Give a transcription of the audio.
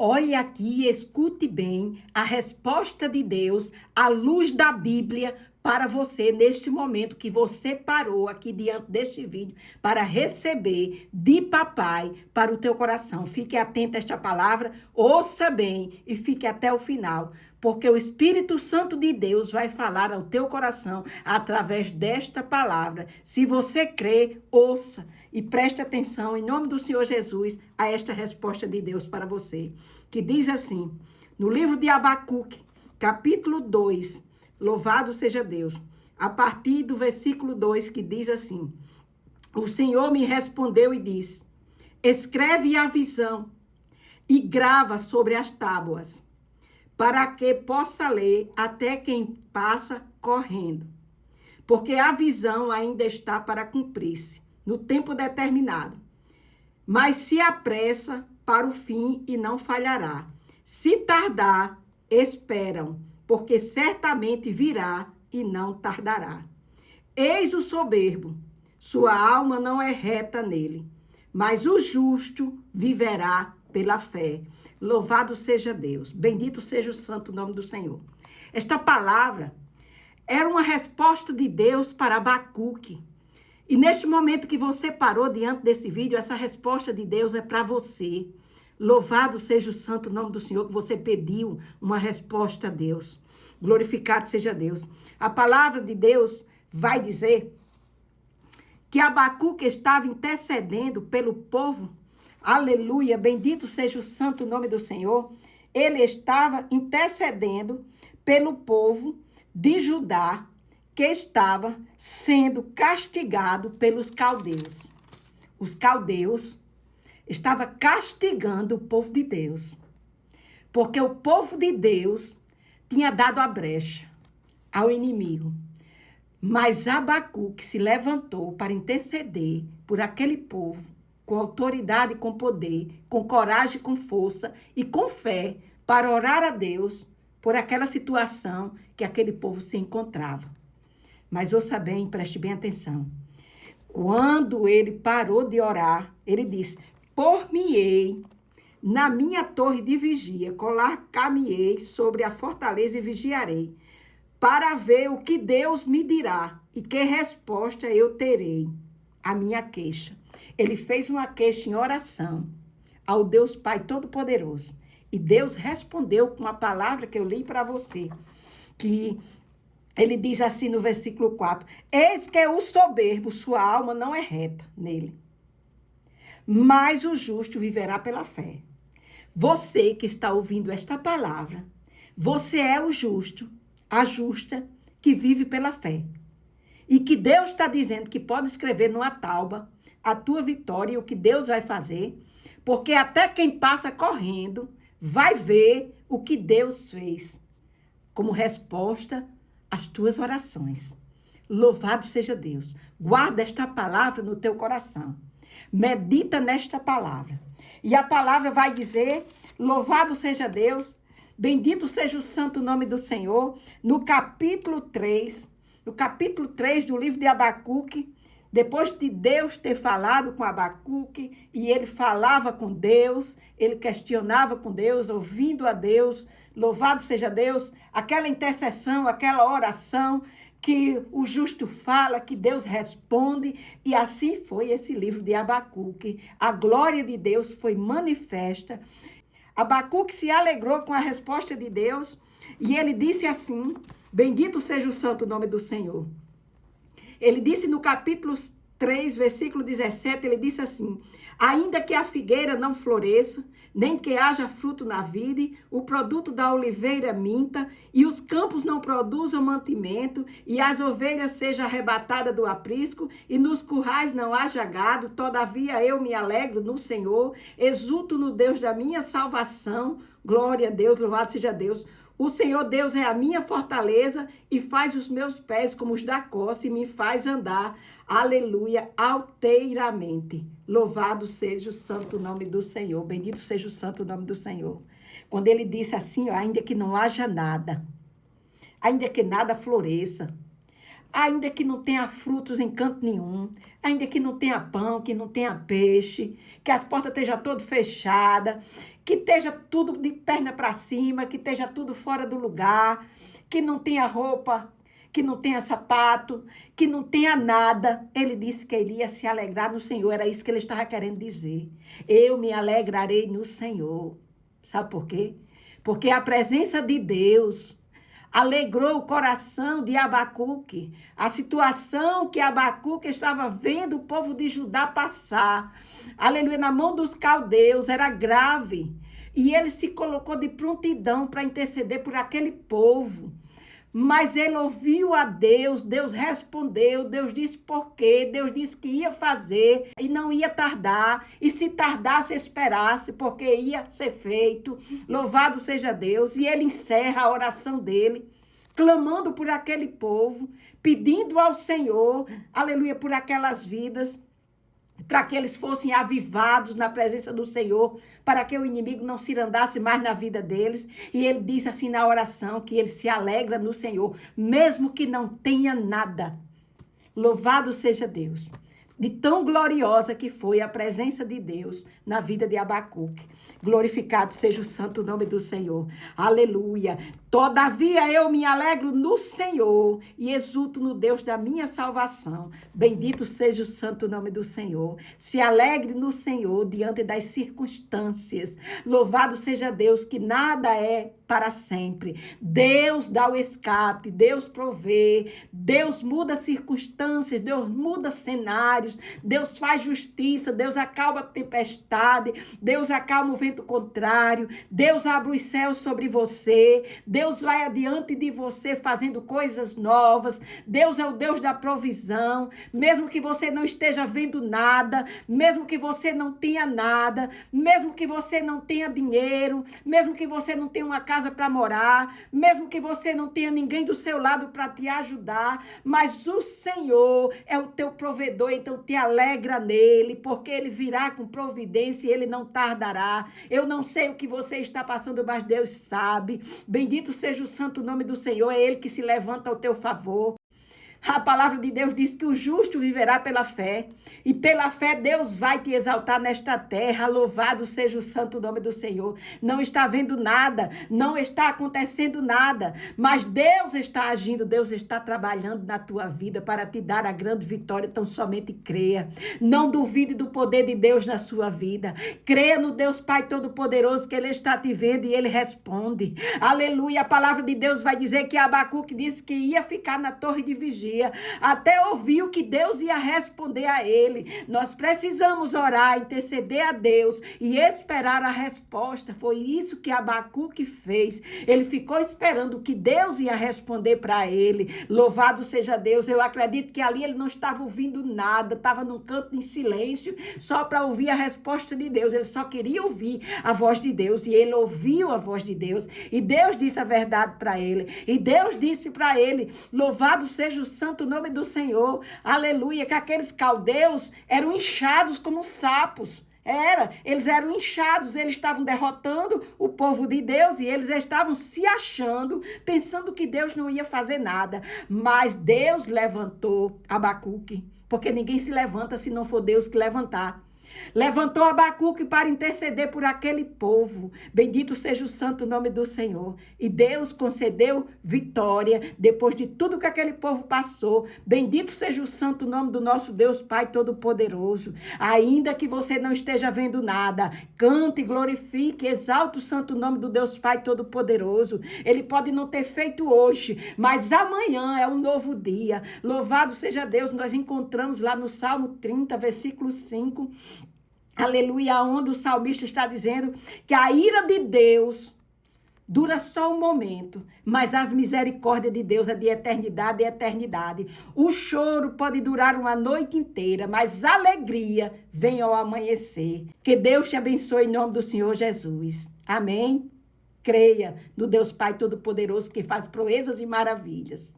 Olhe aqui e escute bem a resposta de Deus, à luz da Bíblia, para você neste momento que você parou aqui diante deste vídeo para receber de papai para o teu coração. Fique atento a esta palavra, ouça bem e fique até o final, porque o Espírito Santo de Deus vai falar ao teu coração através desta palavra. Se você crê, ouça e preste atenção em nome do Senhor Jesus a esta resposta de Deus para você, que diz assim, no livro de Abacuque, capítulo 2, louvado seja Deus, a partir do versículo 2, que diz assim, o Senhor me respondeu e disse, escreve a visão e grava sobre as tábuas, para que possa ler até quem passa correndo, porque a visão ainda está para cumprir-se, no tempo determinado, mas se apressa para o fim e não falhará. Se tardar, esperam, porque certamente virá e não tardará. Eis o soberbo, sua alma não é reta nele, mas o justo viverá pela fé. Louvado seja Deus, bendito seja o santo nome do Senhor. Esta palavra era uma resposta de Deus para Abacuque. E neste momento que você parou diante desse vídeo, essa resposta de Deus é para você. Louvado seja o santo nome do Senhor, que você pediu uma resposta a Deus. Glorificado seja Deus. A palavra de Deus vai dizer que Abacuque estava intercedendo pelo povo. Aleluia, bendito seja o santo nome do Senhor. Ele estava intercedendo pelo povo de Judá, que estava sendo castigado pelos caldeus. Os caldeus estavam castigando o povo de Deus, porque o povo de Deus tinha dado a brecha ao inimigo. Mas Abacuque se levantou para interceder por aquele povo, com autoridade, com poder, com coragem, com força e com fé, para orar a Deus por aquela situação que aquele povo se encontrava. Mas ouça bem, preste bem atenção. Quando ele parou de orar, ele disse, por-me-ei na minha torre de vigia, colocar-me-ei sobre a fortaleza e vigiarei, para ver o que Deus me dirá e que resposta eu terei à minha queixa. Ele fez uma queixa em oração ao Deus Pai Todo-Poderoso. E Deus respondeu com a palavra que eu li para você, que ele diz assim no versículo 4, eis que o soberbo, sua alma não é reta nele, mas o justo viverá pela fé. Você que está ouvindo esta palavra, você é o justo, a justa que vive pela fé. E que Deus está dizendo que pode escrever numa tábua a tua vitória e o que Deus vai fazer, porque até quem passa correndo vai ver o que Deus fez como resposta às tuas orações. Louvado seja Deus. Guarda esta palavra no teu coração. Medita nesta palavra. E a palavra vai dizer, louvado seja Deus, bendito seja o santo nome do Senhor, no capítulo 3 do livro de Abacuque, depois de Deus ter falado com Abacuque, e ele falava com Deus, ele questionava com Deus, ouvindo a Deus, louvado seja Deus, aquela intercessão, aquela oração que o justo fala, que Deus responde, e assim foi esse livro de Abacuque. A glória de Deus foi manifesta. Abacuque se alegrou com a resposta de Deus, e ele disse assim, bendito seja o santo nome do Senhor. Ele disse no capítulo 3, versículo 17, ele disse assim, ainda que a figueira não floresça, nem que haja fruto na vide, o produto da oliveira minta, e os campos não produzam mantimento, e as ovelhas sejam arrebatadas do aprisco, e nos currais não haja gado, todavia eu me alegro no Senhor, exulto no Deus da minha salvação, glória a Deus, louvado seja Deus. O Senhor Deus é a minha fortaleza e faz os meus pés como os da costa e me faz andar, aleluia, alteiramente. Louvado seja o santo nome do Senhor, bendito seja o santo nome do Senhor. Quando ele disse assim, ó, ainda que não haja nada, ainda que nada floresça, ainda que não tenha frutos em canto nenhum, ainda que não tenha pão, que não tenha peixe, que as portas estejam todas fechadas, que esteja tudo de perna para cima, que esteja tudo fora do lugar, que não tenha roupa, que não tenha sapato, que não tenha nada. Ele disse que ele ia se alegrar no Senhor. Era isso que ele estava querendo dizer. Eu me alegrarei no Senhor. Sabe por quê? Porque a presença de Deus alegrou o coração de Abacuque. A situação que Abacuque estava vendo o povo de Judá passar, aleluia, na mão dos caldeus, era grave. E ele se colocou de prontidão para interceder por aquele povo. Mas ele ouviu a Deus, Deus respondeu, Deus disse por quê, Deus disse que ia fazer e não ia tardar, e se tardasse, esperasse, porque ia ser feito. Louvado seja Deus. E ele encerra a oração dele, clamando por aquele povo, pedindo ao Senhor, aleluia, por aquelas vidas, para que eles fossem avivados na presença do Senhor, para que o inimigo não se andasse mais na vida deles. E ele disse assim na oração, que ele se alegra no Senhor, mesmo que não tenha nada. Louvado seja Deus. De tão gloriosa que foi a presença de Deus na vida de Abacuque. Glorificado seja o santo nome do Senhor. Aleluia. Todavia eu me alegro no Senhor e exulto no Deus da minha salvação. Bendito seja o santo nome do Senhor. Se alegre no Senhor diante das circunstâncias. Louvado seja Deus, que nada é para sempre. Deus dá o escape, Deus provê, Deus muda circunstâncias, Deus muda cenários, Deus faz justiça, Deus acalma a tempestade, Deus acalma o vento contrário, Deus abre os céus sobre você, Deus vai adiante de você fazendo coisas novas. Deus é o Deus da provisão, mesmo que você não esteja vendo nada, mesmo que você não tenha nada, mesmo que você não tenha dinheiro, mesmo que você não tenha uma casa para morar, mesmo que você não tenha ninguém do seu lado para te ajudar, mas o Senhor é o teu provedor, então te alegra nele, porque ele virá com providência e ele não tardará. Eu não sei o que você está passando, mas Deus sabe. Bendito seja o santo nome do Senhor, é ele que se levanta ao teu favor. A palavra de Deus diz que o justo viverá pela fé. E pela fé Deus vai te exaltar nesta terra. Louvado seja o santo nome do Senhor. Não está vendo nada, não está acontecendo nada, mas Deus está agindo, Deus está trabalhando na tua vida para te dar a grande vitória. Então somente creia. Não duvide do poder de Deus na sua vida. Creia no Deus Pai Todo-Poderoso, que Ele está te vendo e Ele responde. Aleluia. A palavra de Deus vai dizer que Abacuque disse que ia ficar na torre de vigia até ouvir o que Deus ia responder a ele. Nós precisamos orar, interceder a Deus e esperar a resposta. Foi isso que Abacuque fez. Ele ficou esperando o que Deus ia responder para ele. Louvado seja Deus. Eu acredito que ali ele não estava ouvindo nada, estava num canto em silêncio, só para ouvir a resposta de Deus. Ele só queria ouvir a voz de Deus e ele ouviu a voz de Deus e Deus disse a verdade para ele. E Deus disse para ele, louvado seja o santo nome do Senhor, aleluia, que aqueles caldeus eram inchados como sapos. Eles eram inchados, eles estavam derrotando o povo de Deus e eles estavam se achando, pensando que Deus não ia fazer nada. Mas Deus levantou Abacuque, porque ninguém se levanta se não for Deus que levantar. Levantou Abacuque para interceder por aquele povo. Bendito seja o santo nome do Senhor. E Deus concedeu vitória depois de tudo que aquele povo passou. Bendito seja o santo nome do nosso Deus Pai Todo-Poderoso. Ainda que você não esteja vendo nada, cante, glorifique, exalte o santo nome do Deus Pai Todo-Poderoso. Ele pode não ter feito hoje, mas amanhã é um novo dia. Louvado seja Deus. Nós encontramos lá no Salmo 30, versículo 5, aleluia, onde o salmista está dizendo que a ira de Deus dura só um momento, mas as misericórdias de Deus é de eternidade e eternidade. O choro pode durar uma noite inteira, mas a alegria vem ao amanhecer. Que Deus te abençoe em nome do Senhor Jesus. Amém? Creia no Deus Pai Todo-Poderoso que faz proezas e maravilhas.